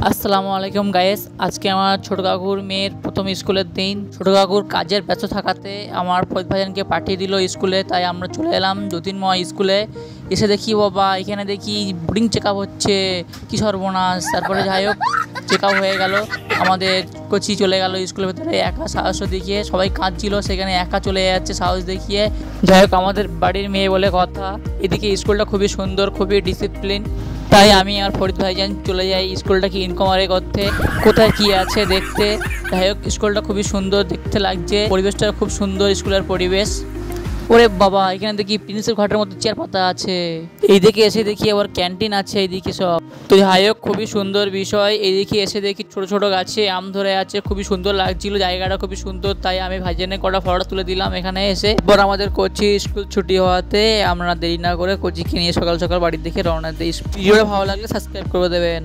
আসসালামু আলাইকুম গাইস। আজকে আমার ছোট কাকুর মেয়ের প্রথম স্কুলের দিন। ছোট কাকুর কাজের ব্যস্ত থাকাতে আমার ফরিদ ভাইজানকে পাঠিয়ে দিল স্কুলে, তাই আমরা চলে এলাম যতীনময় স্কুলে। এসে দেখি বাবা এখানে দেখি বোর্ডিং চেক আপ হচ্ছে, কি সর্বনাশ। তারপরে যাই হোক চেক আপ হয়ে গেল, আমাদের কোচি চলে গেল স্কুলের ভেতরে একা সাহস দেখিয়ে। সবাই কাঁদছিল, সেখানে একা চলে যাচ্ছে সাহস দেখিয়ে। যাই হোক আমাদের বাড়ির মেয়ে বলে কথা। এদিকে স্কুলটা খুবই সুন্দর, খুবই ডিসিপ্লিন, তাই আমি আর ফরিদ ভাইজান চলে যাই স্কুলটাকে ইনকোয়ারি করতে, কোথায় কি আছে দেখতে। যাই হোক স্কুলটা খুবই সুন্দর দেখতে লাগছে, পরিবেশটা খুব সুন্দর স্কুলের পরিবেশ। ওরে বাবা এখানে দেখি প্রিন্সেপ ঘাটের মতো চেয়ার পাতা আছে। এইদিকে এসে দেখি আবার ক্যান্টিন আছে এইদিকে সব। তো যাই হোক খুবই সুন্দর বিষয়। এইদিকে এসে দেখি ছোট ছোট গাছে আম ধরে আছে, খুবই সুন্দর লাগছিল, জায়গাটা খুবই সুন্দর। তাই আমি ভাইজানের কটা ফটো তুলে দিলাম এখানে এসে। এবার আমাদের কোচি স্কুল ছুটি হওয়াতে আমরা দেরি না করে কোচিকে নিয়ে সকাল সকাল বাড়ির দিকে রওনা দিই। ভিডিওটা ভালো লাগলে সাবস্ক্রাইব করে দেবেন।